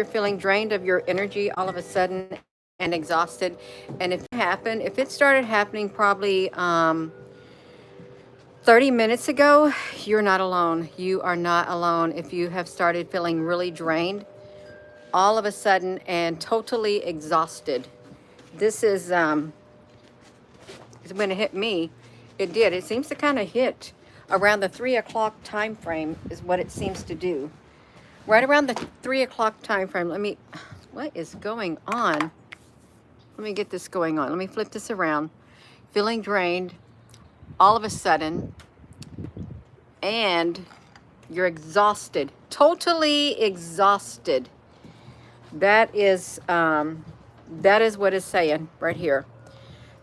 you're feeling drained of your energy all of a sudden and exhausted. And if it started happening probably 30 minutes ago, you're not alone. You are not alone if you have started feeling really drained all of a sudden and totally exhausted. This is when it hit me, it did. It seems to kind of hit around the 3 o'clock time frame is what it seems to do. Right around the 3 o'clock time frame. What is going on? Let me get this going on. Let me flip this around. Feeling drained all of a sudden, and you're exhausted, totally exhausted. That is what it's saying right here.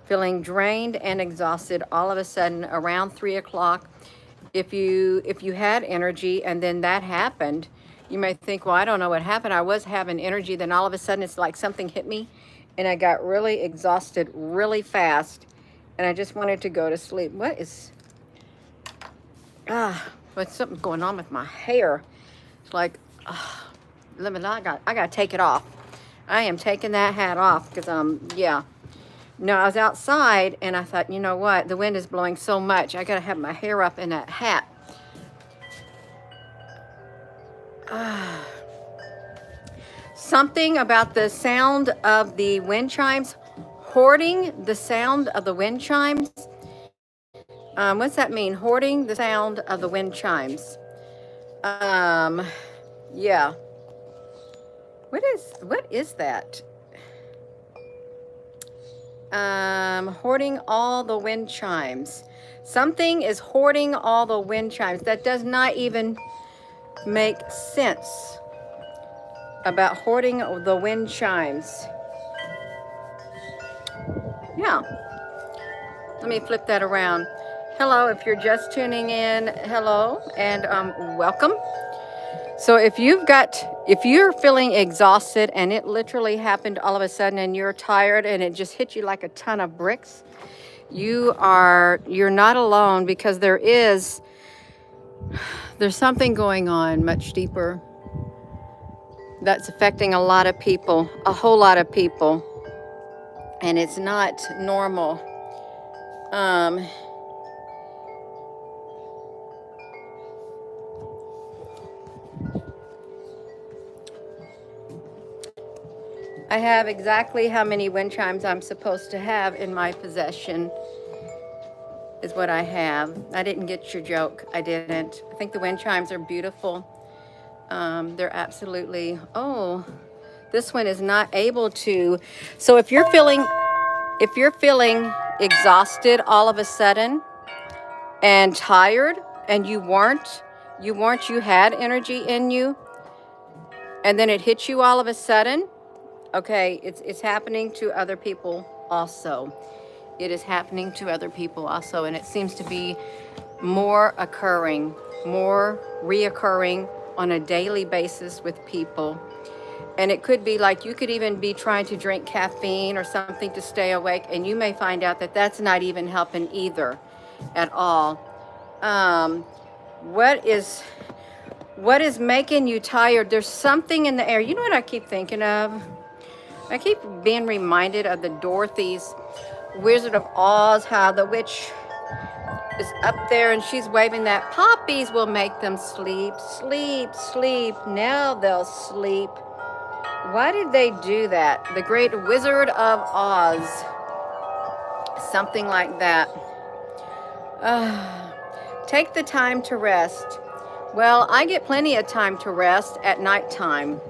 Feeling drained and exhausted all of a sudden around 3 o'clock. If you had energy and then that happened, you may think, well, I don't know what happened. I was having energy, then all of a sudden it's like something hit me and I got really exhausted really fast and I just wanted to go to sleep. What's something going on with my hair? It's like, I gotta take it off. I am taking that hat off because yeah. No, I was outside and I thought, you know what? The wind is blowing so much. I gotta have my hair up in that hat. Something about the sound of the wind chimes, hoarding the sound of the wind chimes. What's that mean? Hoarding the sound of the wind chimes. Yeah. What is that? Hoarding all the wind chimes. Something is hoarding all the wind chimes. That does not even make sense about hoarding the wind chimes. Yeah. Let me flip that around. Hello, if you're just tuning in, hello and welcome. So if you're feeling exhausted and it literally happened all of a sudden and you're tired and it just hit you like a ton of bricks, you're not alone, because there's something going on much deeper that's affecting a lot of people, a whole lot of people, and it's not normal. I have exactly how many wind chimes I'm supposed to have in my possession is what I have. I didn't get your joke. I didn't. I think the wind chimes are beautiful. They're absolutely, this one is not able to. So if you're feeling exhausted all of a sudden and tired and you had energy in you and then it hit you all of a sudden, okay, it's happening to other people also. It is happening to other people also, and it seems to be more reoccurring on a daily basis with people. And it could be like you could even be trying to drink caffeine or something to stay awake, and you may find out that that's not even helping either at all. What is making you tired? There's something in the air. You know what I keep thinking of? I keep being reminded of the Dorothy's Wizard of Oz, how the witch is up there and she's waving that poppies will make them sleep, sleep, sleep. Now they'll sleep. Why did they do that? The Great Wizard of Oz. Something like that. Take the time to rest. Well, I get plenty of time to rest at nighttime.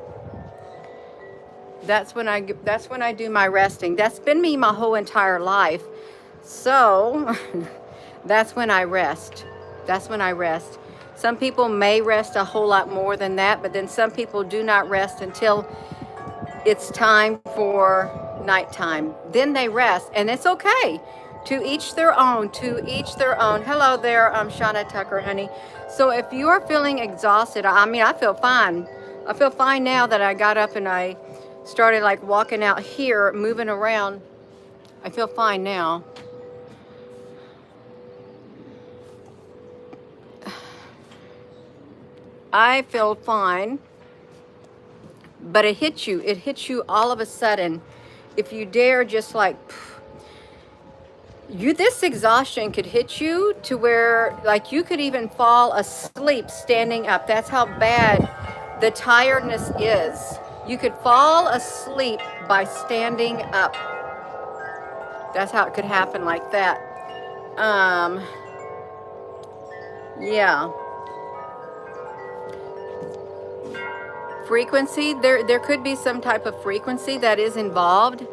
That's when I do my resting. That's been me my whole entire life. So that's when I rest. Some people may rest a whole lot more than that, but then some people do not rest until it's time for nighttime. Then they rest, and it's okay. To each their own. Hello there, Shauna Tucker, honey. So if you are feeling exhausted, I feel fine. I feel fine now that I got up and I started like walking out here, moving around. I feel fine now. I feel fine. but it hits you. It hits you all of a sudden. If you dare just like, this exhaustion could hit you to where like you could even fall asleep standing up. That's how bad the tiredness is. You could fall asleep by standing up. That's how it could happen like that. Yeah. Frequency, there could be some type of frequency that is involved.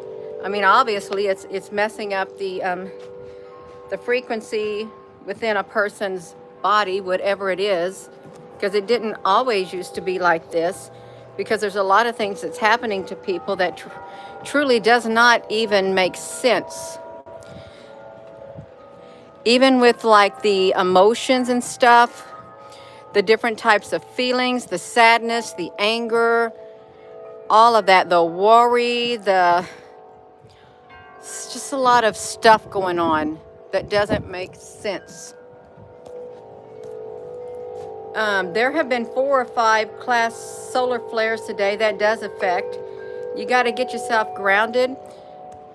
I mean, obviously it's messing up the frequency within a person's body, whatever it is, because it didn't always used to be like this, because there's a lot of things that's happening to people that truly does not even make sense. Even with like the emotions and stuff, the different types of feelings, the sadness, the anger, all of that, the worry, it's just a lot of stuff going on that doesn't make sense. There have been 4 or 5 class solar flares today. That does affect. You got to get yourself grounded.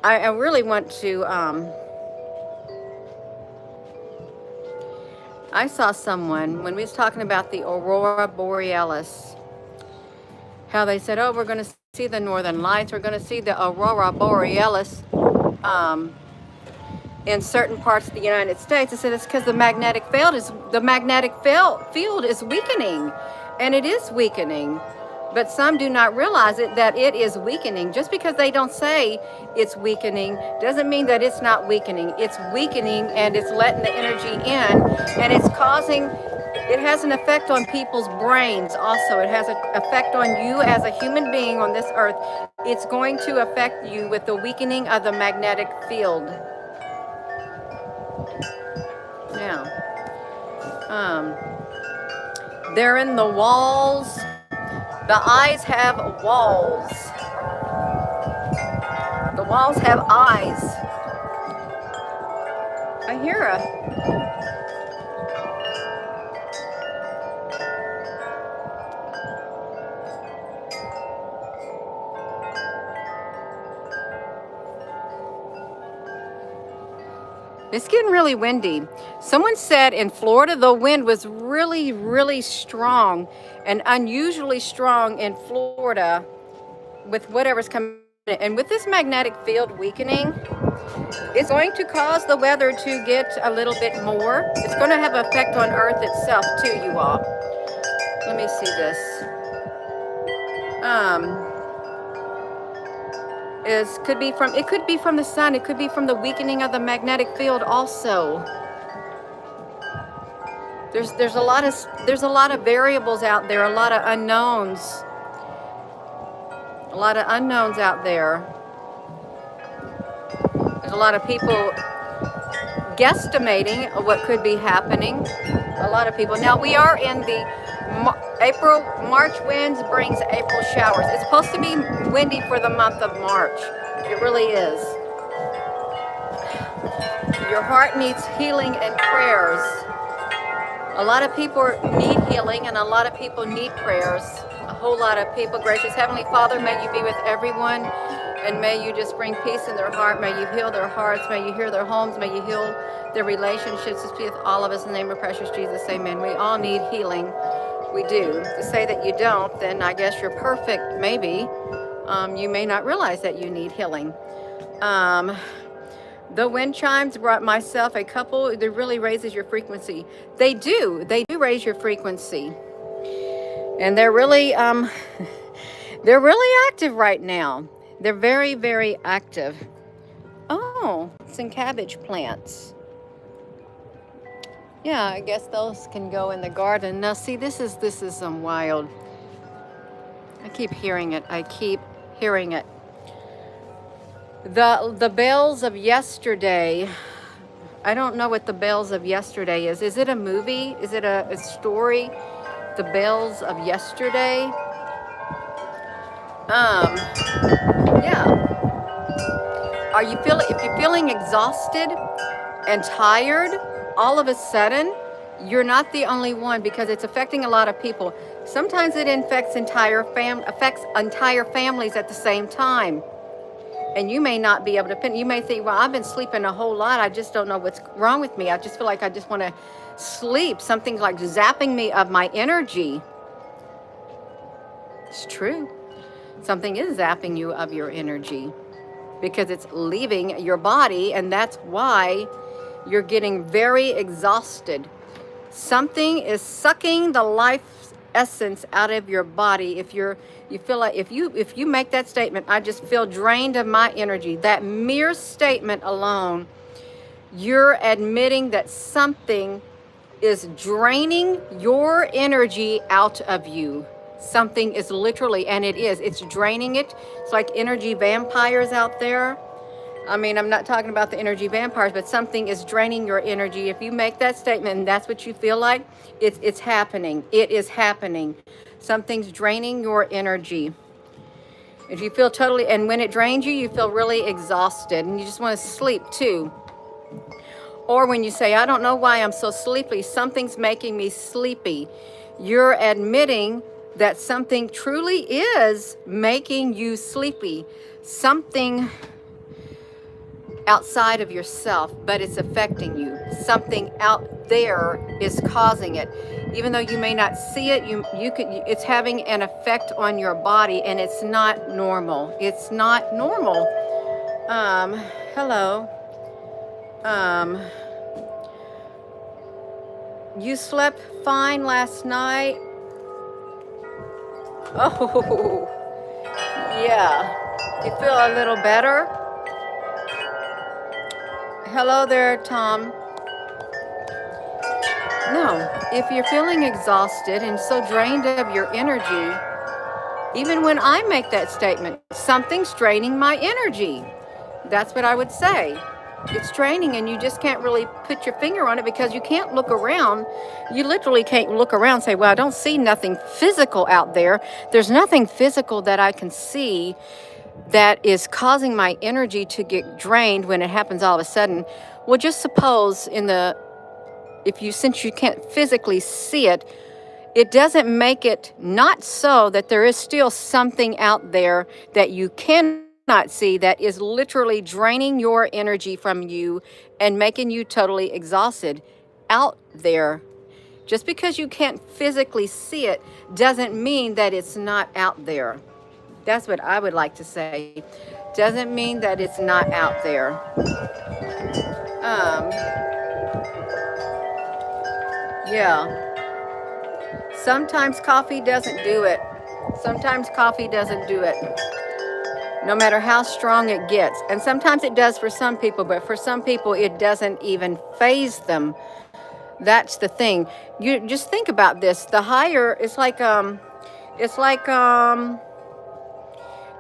I really want to, I saw someone, when we was talking about the Aurora Borealis, how they said, oh, we're going to see the Northern Lights, we're going to see the Aurora Borealis in certain parts of the United States. I said it's because the magnetic field is weakening, and it is weakening. But some do not realize that it is weakening. Just because they don't say it's weakening doesn't mean that it's not weakening. It's weakening, and it's letting the energy in, and it has an effect on people's brains also. It has an effect on you as a human being on this earth. It's going to affect you with the weakening of the magnetic field. Now, they're in the walls. The eyes have walls. The walls have eyes. I hear It's getting really windy. Someone said in Florida the wind was really, really strong and unusually strong in Florida with whatever's coming in. And with this magnetic field weakening, it's going to cause the weather to get a little bit more. It's going to have an effect on Earth itself too, you all. Let me see this. It could be from the sun. It could be from the weakening of the magnetic field also. There's a lot of variables out there, a lot of unknowns. A lot of unknowns out there. There's a lot of people guesstimating what could be happening. A lot of people. Now we are in the March winds brings April showers. It's supposed to be windy for the month of March. It really is. Your heart needs healing and prayers. A lot of people need healing, and a lot of people need prayers. A whole lot of people. Gracious Heavenly Father, may you be with everyone, and may you just bring peace in their heart. May you heal their hearts. May you heal their homes. May you heal their relationships. Just be with all of us in the name of precious Jesus. Amen. We all need healing. We do. To say that you don't, then I guess you're perfect, maybe. You may not realize that you need healing. The wind chimes brought myself a couple that really raises your frequency. They do raise your frequency. And they're really active right now. They're very, very active. Oh, some cabbage plants. Yeah, I guess those can go in the garden. Now see, this is wild. I keep hearing it. The bells of yesterday. I don't know what the bells of yesterday is. Is it a movie? Is it a story? The bells of yesterday. Yeah. If you're feeling exhausted and tired, all of a sudden, you're not the only one, because it's affecting a lot of people. Sometimes it affects entire families at the same time. And you may not be able to pin. You may think, well, I've been sleeping a whole lot. I just don't know what's wrong with me. I just feel like I just want to sleep. Something's like zapping me of my energy. It's true. Something is zapping you of your energy because it's leaving your body, and that's why you're getting very exhausted. Something is sucking the life essence out of your body. If you feel like, if you make that statement, I just feel drained of my energy, that mere statement alone, you're admitting that something is draining your energy out of you. Something is literally, and it's draining it. It's like energy vampires out there. I mean, I'm not talking about the energy vampires, but something is draining your energy. If you make that statement and that's what you feel like, it's happening. It is happening. Something's draining your energy. If you feel totally, and when it drains you, you feel really exhausted and you just want to sleep too. Or when you say, I don't know why I'm so sleepy, something's making me sleepy. You're admitting that something truly is making you sleepy. Something outside of yourself, but it's affecting you. Something out there is causing it. Even though you may not see it, it's having an effect on your body, and it's not normal. It's not normal. Hello. You slept fine last night? Oh, yeah. You feel a little better? Hello there, Tom. No, if you're feeling exhausted and so drained of your energy, even when I make that statement, something's draining my energy. That's what I would say. It's draining, and you just can't really put your finger on it because you can't look around. You literally can't look around and say, well, I don't see nothing physical out there. There's nothing physical that I can see that is causing my energy to get drained when it happens all of a sudden. Well, just suppose since you can't physically see it, it doesn't make it not so that there is still something out there that you cannot see that is literally draining your energy from you and making you totally exhausted out there. Just because you can't physically see it doesn't mean that it's not out there. That's what I would like to say. Doesn't mean that it's not out there. Yeah. Sometimes coffee doesn't do it. Sometimes coffee doesn't do it. No matter how strong it gets. And sometimes it does for some people, but for some people it doesn't even faze them. That's the thing. You just think about this. The higher,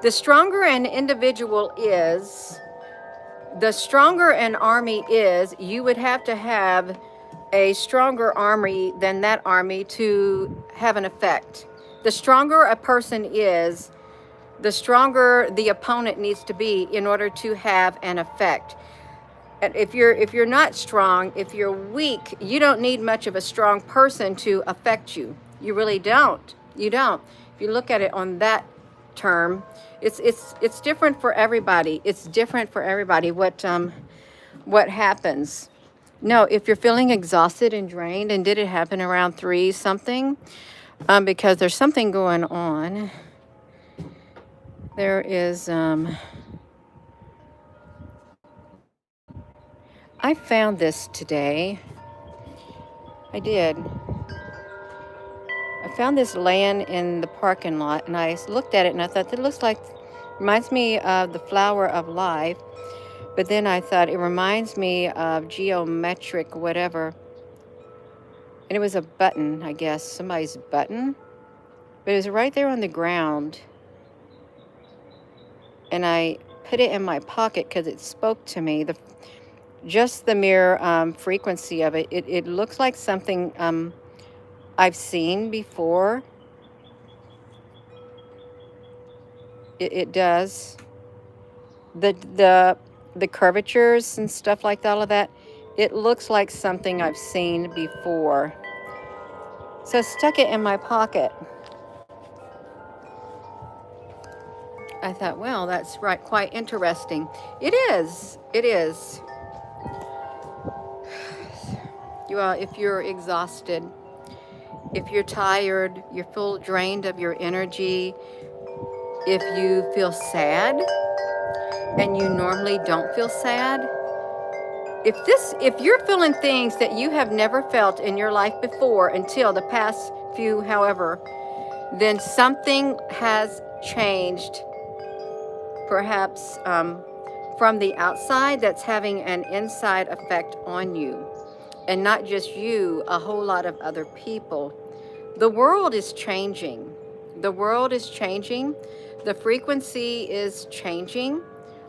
the stronger an individual is, the stronger an army is, you would have to have a stronger army than that army to have an effect. The stronger a person is, the stronger the opponent needs to be in order to have an effect. And if you're not strong, if you're weak, you don't need much of a strong person to affect you. You really don't. You don't. If you look at it on that term, it's different for everybody. It's different for everybody what happens. No, if you're feeling exhausted and drained, and did it happen around 3 something? Because there's something going on. There is I found this today. I did. I found this laying in the parking lot, and I looked at it and I thought, reminds me of the flower of life. But then I thought it reminds me of geometric whatever. And it was a button, I guess, somebody's button. But it was right there on the ground. And I put it in my pocket because it spoke to me. Just the mere frequency of it. It looks like something I've seen before. It does. The curvatures and stuff like that, all of that, it looks like something I've seen before. So I stuck it in my pocket. I thought, well, that's right, quite interesting. It is. It is. If you're exhausted, if you're tired, you feel drained of your energy, if you feel sad and you normally don't feel sad, if you're feeling things that you have never felt in your life before until the past few, however, then something has changed, perhaps from the outside, that's having an inside effect on you. And not just you, a whole lot of other people. The world is changing. The world is changing. The frequency is changing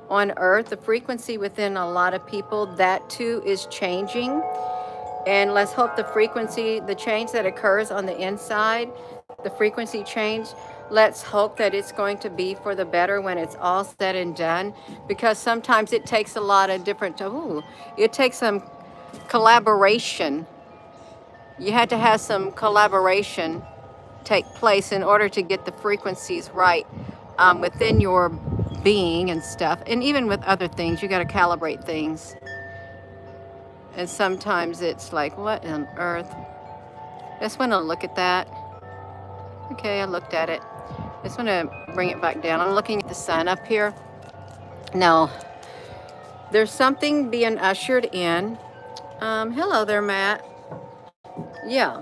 on earth. The frequency within a lot of people, that too is changing. And let's hope the frequency, the change that occurs on the inside, the frequency change, let's hope that it's going to be for the better when it's all said and done. Because sometimes it takes a lot of different, it takes some collaboration. You had to have some collaboration take place in order to get the frequencies right within your being and stuff. And even with other things, you got to calibrate things. And sometimes it's like, what on earth? I just want to look at that. Okay, I looked at it. I just want to bring it back down. I'm looking at the sun up here. No, there's something being ushered in. Hello there, Matt. Yeah,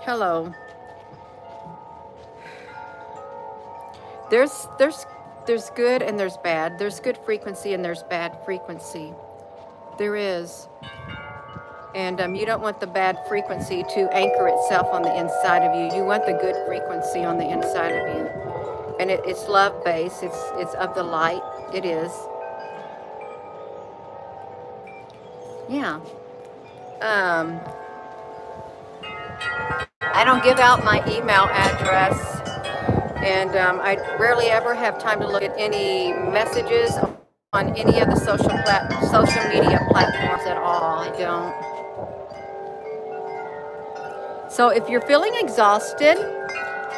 hello. There's good and there's bad. There's good frequency and there's bad frequency. There is. And you don't want the bad frequency to anchor itself on the inside of you. You want the good frequency on the inside of you. And it's love-based. It's of the light. It is. Yeah. I don't give out my email address, and I rarely ever have time to look at any messages on any of the social media platforms at all. I don't. So if you're feeling exhausted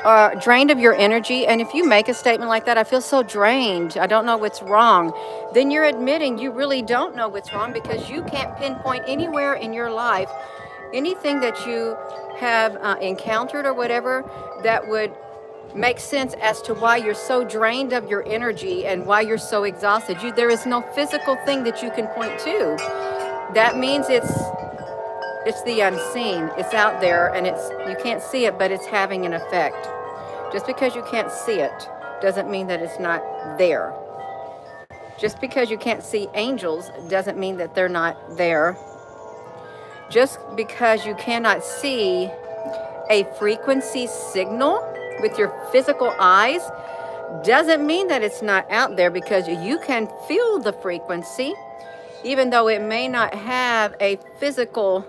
or drained of your energy, and if you make a statement like that, I feel so drained, I don't know what's wrong, then you're admitting you really don't know what's wrong, because you can't pinpoint anywhere in your life anything that you have encountered or whatever that would make sense as to why you're so drained of your energy and why you're so exhausted. There is no physical thing that you can point to. That means it's the unseen. It's out there, and you can't see it, but it's having an effect. Just because you can't see it doesn't mean that it's not there. Just because you can't see angels doesn't mean that they're not there. Just because you cannot see a frequency signal with your physical eyes doesn't mean that it's not out there, because you can feel the frequency, even though it may not have a physical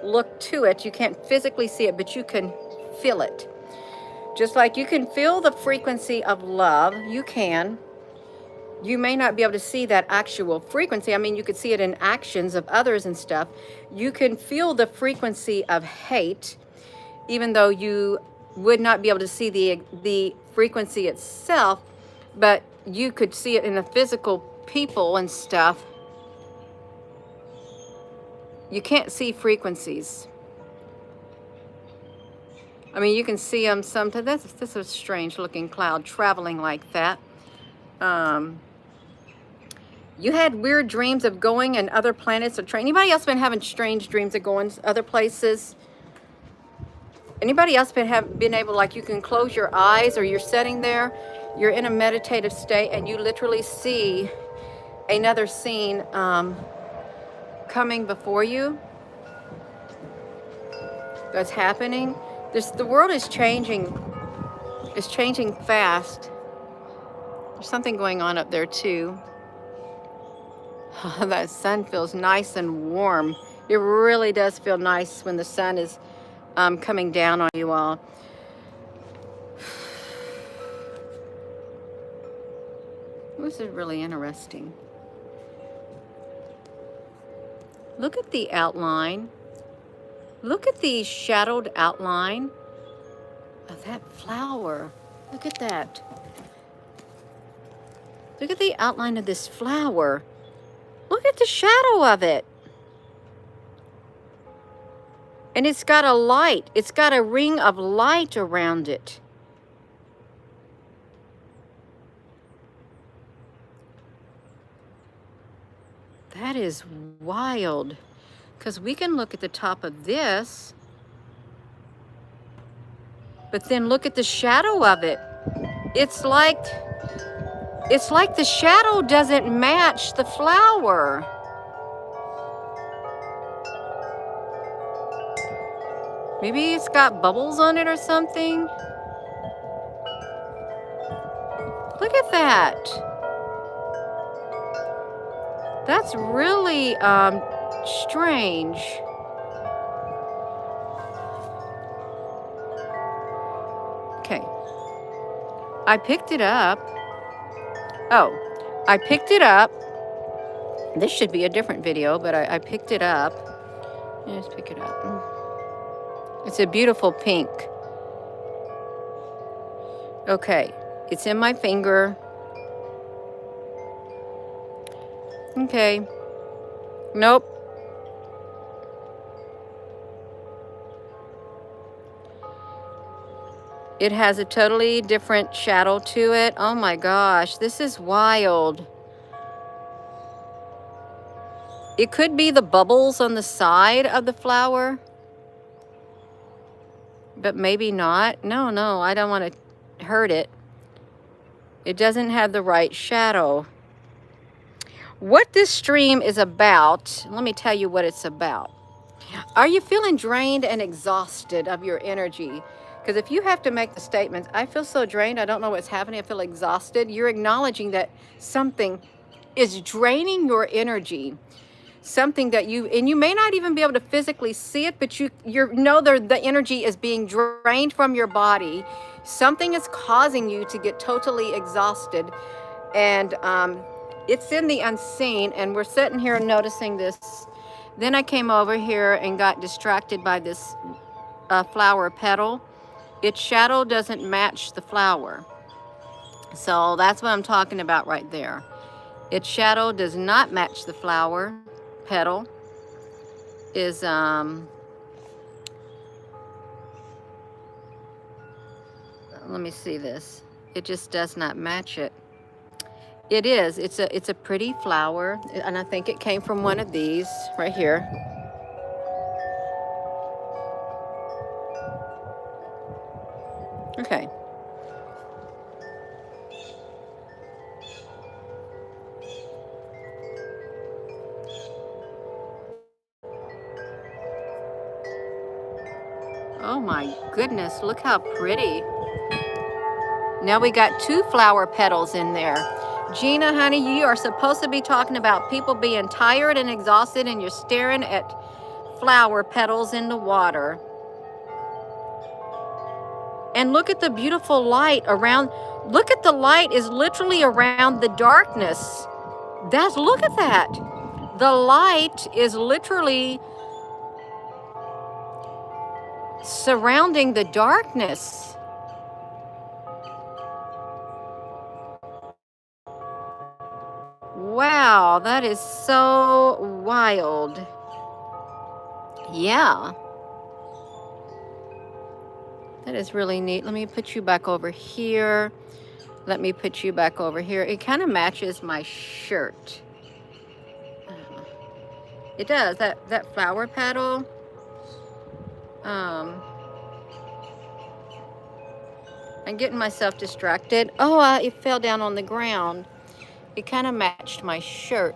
look to it. You can't physically see it, but you can feel it. Just like you can feel the frequency of love, you may not be able to see that actual frequency. I mean, you could see it in actions of others and stuff. You can feel the frequency of hate, even though you would not be able to see the frequency itself, but you could see it in the physical people and stuff. You can't see frequencies. I mean, you can see them sometimes. This is a strange looking cloud traveling like that. You had weird dreams of going and other planets or anybody else been having strange dreams of going other places? Anybody else been able, like, you can close your eyes, or you're sitting there, you're in a meditative state, and you literally see another scene coming before you that's happening? The world is changing. It's changing fast. There's something going on up there too. That sun feels nice and warm. It really does feel nice when the sun is coming down on you all. This is really interesting. Look at the outline. Look at the shadowed outline of that flower. Look at that. Look at the outline of this flower. Look at the shadow of it. And it's got a light. It's got a ring of light around it. That is wild. Because we can look at the top of this, but then look at the shadow of it. It's like the shadow doesn't match the flower. Maybe it's got bubbles on it or something. Look at that. That's really strange. Okay. I picked it up. Oh, I picked it up. This should be a different video, but I picked it up. Let's pick it up. It's a beautiful pink. Okay, it's in my finger. Okay. Nope. It has a totally different shadow to it. Oh my gosh, this is wild. It could be the bubbles on the side of the flower, but maybe not. No, I don't want to hurt it. It doesn't have the right shadow. What this stream is about, let me tell you what it's about. Are you feeling drained and exhausted of your energy? Because if you have to make the statements, I feel so drained, I don't know what's happening, I feel exhausted, you're acknowledging that something is draining your energy. Something that you may not even be able to physically see it, but you know the energy is being drained from your body. Something is causing you to get totally exhausted. And it's in the unseen, and we're sitting here noticing this. Then I came over here and got distracted by this flower petal. Its shadow doesn't match the flower. So that's what I'm talking about right there. Its shadow does not match the flower petal. Is let me see this. It just does not match it. It is. It's a pretty flower, and I think it came from one of these right here. Okay. Oh my goodness, look how pretty. Now we got 2 flower petals in there. Gina, honey, you are supposed to be talking about people being tired and exhausted, and you're staring at flower petals in the water. And look at the beautiful light around. Look at the light is literally around the darkness. Look at that. The light is literally surrounding the darkness. Wow, that is so wild. Yeah. That is really neat. Let me put you back over here. Let me put you back over here. It kind of matches my shirt. It does. That flower petal. I'm getting myself distracted. Oh, it fell down on the ground. It kind of matched my shirt.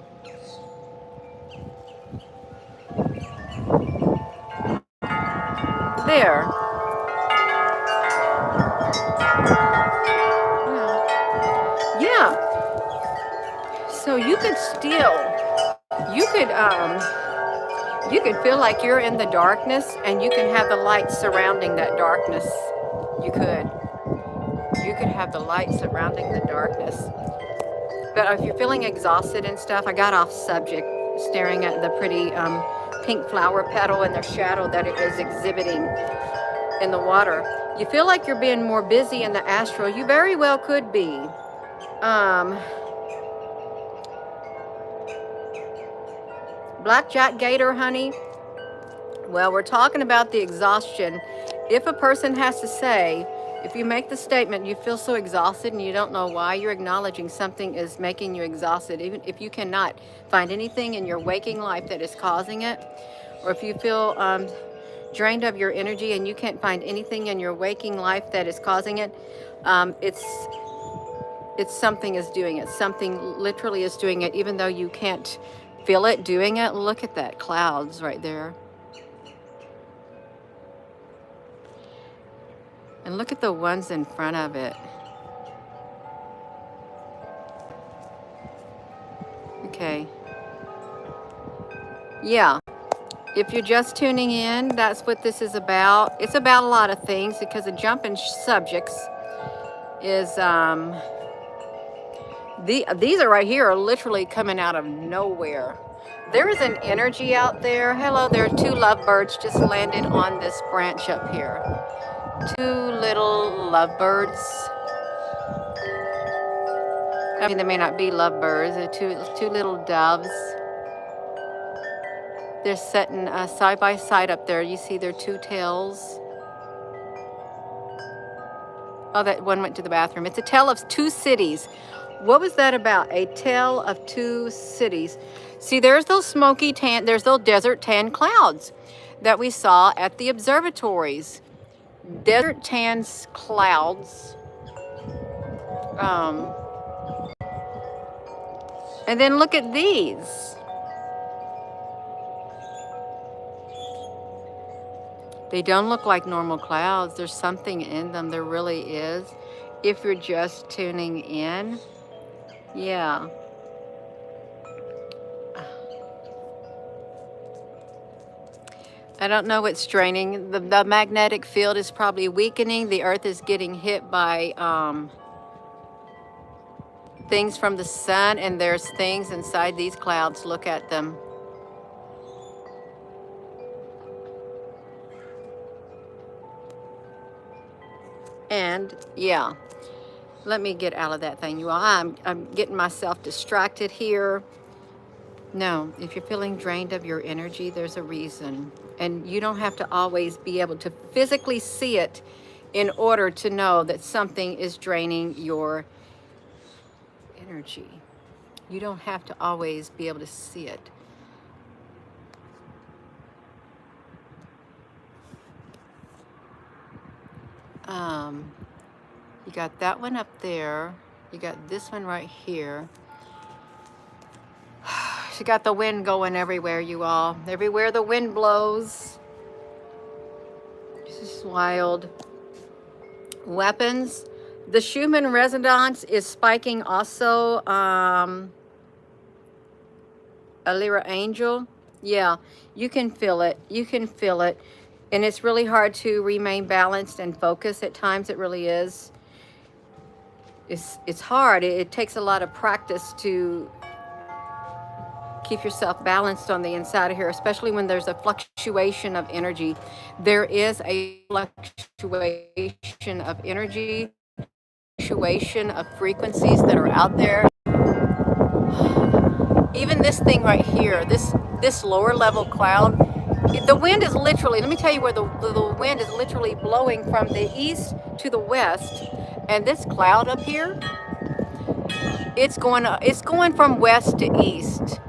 There. Yeah. So you could feel like you're in the darkness, and you can have the light surrounding that darkness. You could have the light surrounding the darkness. But if you're feeling exhausted and stuff, I got off subject staring at the pretty pink flower petal and the shadow that it is exhibiting in the water. You feel like you're being more busy in the astral. You very well could be. Blackjack gator, honey. Well, we're talking about the exhaustion. If a person has to say, if you make the statement, you feel so exhausted and you don't know why, you're acknowledging something is making you exhausted. Even if you cannot find anything in your waking life that is causing it, or if you feel drained of your energy and you can't find anything in your waking life that is causing it, it's something is doing it. Something literally is doing it, even though you can't feel it doing it. Look at that, clouds right there. And look at the ones in front of it. Okay. Yeah. If you're just tuning in, that's what this is about. It's about a lot of things, because the jumping subjects is, these are right here are literally coming out of nowhere. There is an energy out there. Hello, there are two lovebirds just landed on this branch up here. Two little lovebirds. I mean, they may not be lovebirds. They're two little doves. They're sitting side by side up there. You see their two tails. Oh, that one went to the bathroom. It's a tale of two cities. What was that about? A tale of two cities. See, there's those smoky tan, there's those desert tan clouds that we saw at the observatories. Desert tan clouds. And then look at these. They don't look like normal clouds. There's something in them. There really is. If you're just tuning in. Yeah. I don't know what's draining. The magnetic field is probably weakening. The earth is getting hit by things from the sun, and there's things inside these clouds. Look at them. And yeah, let me get out of that thing, you all. I'm getting myself distracted here. No, if you're feeling drained of your energy, there's a reason. And you don't have to always be able to physically see it in order to know that something is draining your energy. You don't have to always be able to see it. You got that one up there. You got this one right here. You got the wind going everywhere, you all. Everywhere the wind blows. This is wild. Weapons. The Schumann resonance is spiking also. Alira Angel. Yeah, you can feel it. You can feel it. And it's really hard to remain balanced and focused at times. It really is. It's hard. It takes a lot of practice to keep yourself balanced on the inside of here, especially when there's a fluctuation of energy. There is a fluctuation of energy, fluctuation of frequencies that are out there. Even this thing right here, this lower level cloud, the wind is literally, let me tell you where the wind is literally blowing from the east to the west. And this cloud up here, it's going from west to east,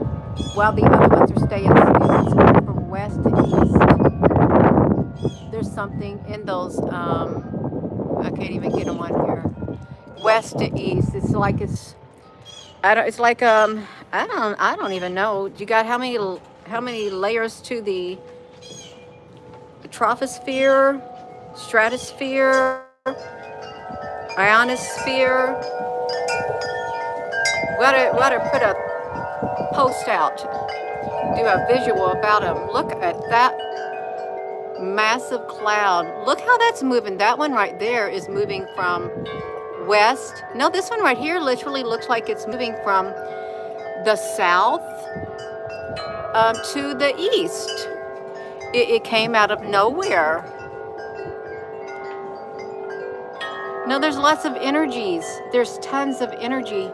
while the other ones are staying still. It's going from west to east. There's something in those, I can't even get them on here. West to east. It's like I don't even know. You got how many layers to the troposphere, stratosphere, ionosphere? We ought to put a post out, do a visual about them. Look at that massive cloud. Look how that's moving. That one right there is moving from west. No, this one right here literally looks like it's moving from the south to the east. It came out of nowhere. No, there's lots of energies. There's tons of energy.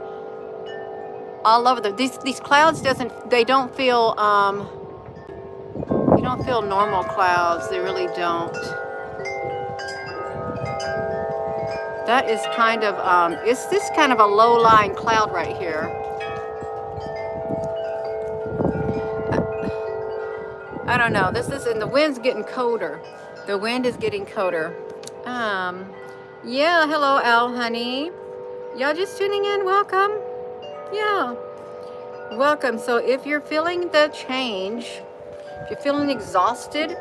all over these clouds they don't feel you don't feel normal clouds. They really don't. That is kind of it's this kind of a low-lying cloud right here. I don't know. This is, and the wind's getting colder. The wind is getting colder. Yeah, hello, Al, honey. Y'all just tuning in, welcome. Yeah, welcome. So if you're feeling the change, if you're feeling exhausted,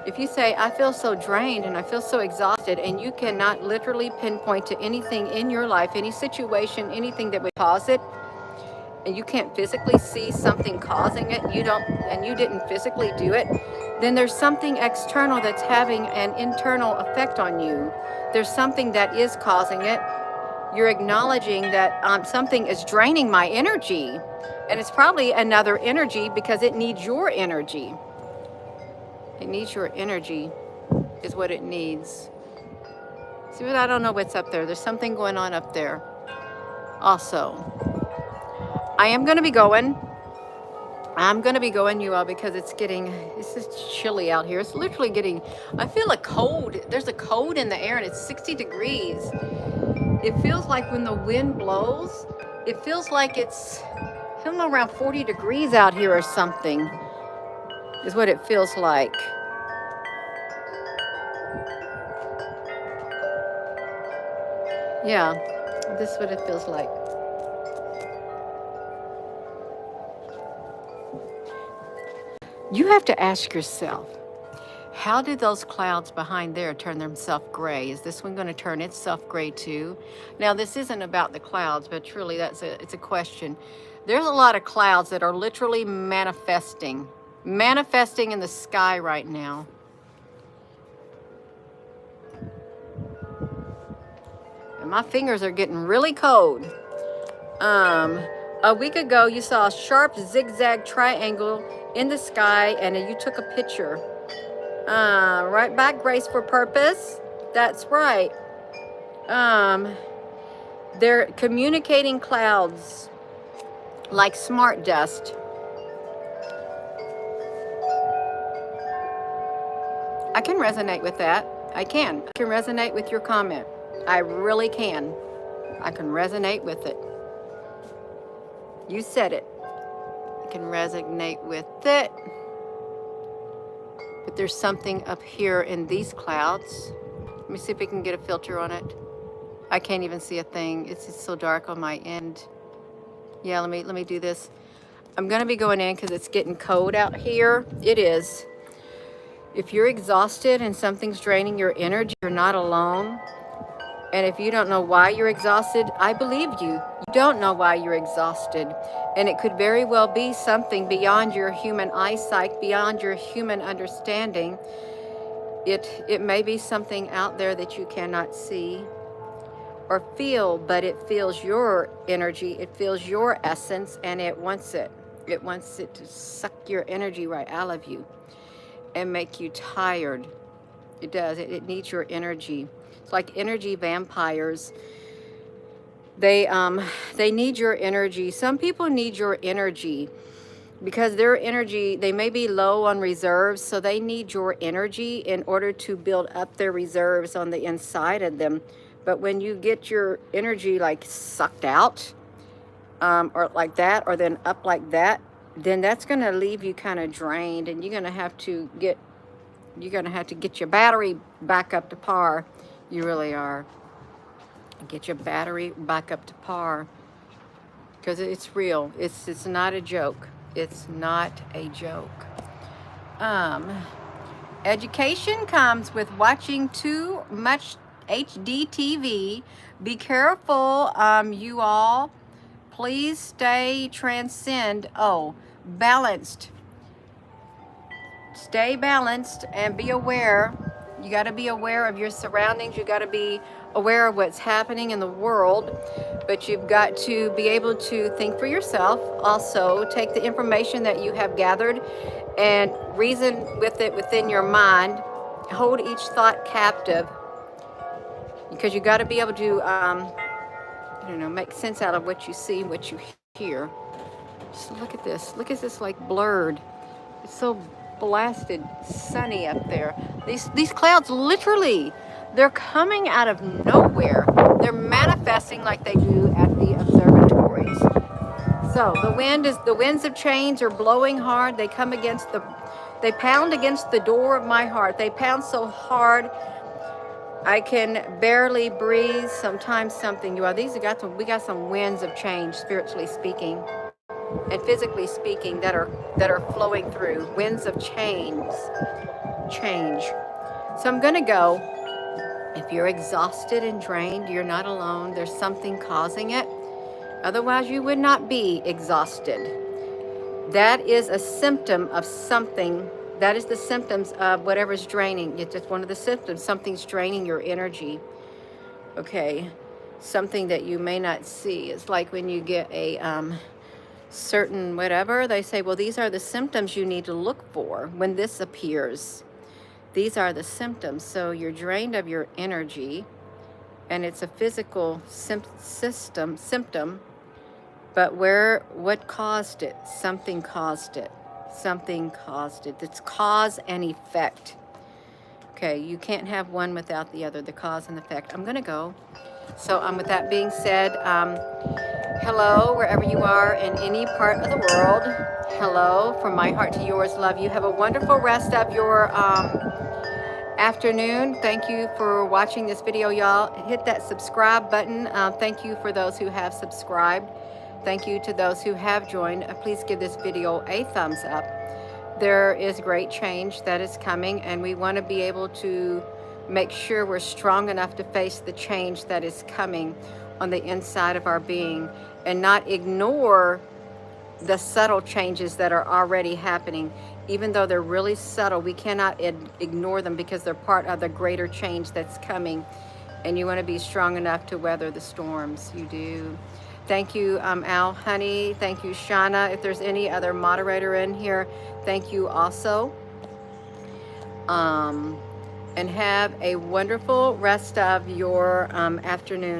if you say, I feel so drained and I feel so exhausted, and you cannot literally pinpoint to anything in your life, any situation, anything that would cause it, and you can't physically see something causing it, you didn't physically do it, then there's something external that's having an internal effect on you. There's something that is causing it. You're acknowledging that something is draining my energy, and it's probably another energy because it needs your energy. It needs your energy is what it needs. See, but I don't know what's up there. There's something going on up there also. I am going to be going. I'm going to be going, you all, because it's just chilly out here. It's literally getting, I feel a cold. There's a cold in the air, and it's 60 degrees. It feels like when the wind blows, it feels like it's, I don't know, around 40 degrees out here or something, is what it feels like. Yeah, this is what it feels like. You have to ask yourself, how did those clouds behind there turn themselves gray? Is this one going to turn itself gray too? Now, this isn't about the clouds, but truly it's a question. There's a lot of clouds that are literally manifesting in the sky right now. And my fingers are getting really cold. A week ago, you saw a sharp zigzag triangle in the sky, and you took a picture. Right back, Grace for Purpose. That's right. They're communicating clouds like smart dust. I can resonate with that. I can resonate with your comment. I really can. I can resonate with it. You said it. I can resonate with it. But there's something up here in these clouds. Let me see if we can get a filter on it. I can't even see a thing. It's just so dark on my end. Yeah, let me do this. I'm gonna be going in because it's getting cold out here. It is. If you're exhausted and something's draining your energy, you're not alone. And if you don't know why you're exhausted, I believe you. You don't know why you're exhausted. And it could very well be something beyond your human eyesight, beyond your human understanding. It may be something out there that you cannot see or feel, but it feels your energy, it feels your essence, and it wants it. It wants it to suck your energy right out of you and make you tired. It does. It needs your energy. It's like energy vampires. They need your energy. Some people need your energy because their energy, they may be low on reserves, so they need your energy in order to build up their reserves on the inside of them. But when you get your energy like sucked out, or like that, or then up like that, then that's going to leave you kind of drained, and you're going to have to get your battery back up to par. You really are. Get your battery back up to par, because it's real. It's not a joke. It's not a joke. Education comes with watching too much HD TV. Be careful, you all. Please stay balanced. Stay balanced and be aware. You got to be aware of your surroundings. You got to be aware of what's happening in the world, but you've got to be able to think for yourself. Also, take the information that you have gathered and reason with it within your mind. Hold each thought captive, because you got to be able to, make sense out of what you see, what you here. Just look at this. Look at this, like blurred. It's so blasted sunny up there. These clouds, literally, they're coming out of nowhere. They're manifesting like they do at the observatories. So the winds of change are blowing hard. They come against they pound against the door of my heart. They pound so hard I can barely breathe. Sometimes something. We got some winds of change, spiritually speaking, and physically speaking, that are flowing through. Winds of change. So I'm gonna go. If you're exhausted and drained, you're not alone. There's something causing it. Otherwise, you would not be exhausted. That is a symptom of something. That is the symptoms of whatever's draining. It's just one of the symptoms. Something's draining your energy. Okay. Something that you may not see. It's like when you get a certain whatever, they say, well, these are the symptoms you need to look for when this appears. These are the symptoms. So you're drained of your energy, and it's a physical symptom. But what caused it? Something caused it. Something caused it. It's cause and effect. Okay, you can't have one without the other, the cause and effect. I'm going to go. So with that being said, hello, wherever you are in any part of the world. Hello, from my heart to yours, love you. Have a wonderful rest of your afternoon. Thank you for watching this video, y'all. Hit that subscribe button. Thank you for those who have subscribed. Thank you to those who have joined. Please give this video a thumbs up. There is great change that is coming, and we want to be able to make sure we're strong enough to face the change that is coming on the inside of our being, and not ignore the subtle changes that are already happening. Even though they're really subtle, we cannot ignore them, because they're part of the greater change that's coming. And you want to be strong enough to weather the storms. You do. Thank you, Al Honey. Thank you, Shauna. If there's any other moderator in here, thank you also. And have a wonderful rest of your afternoon.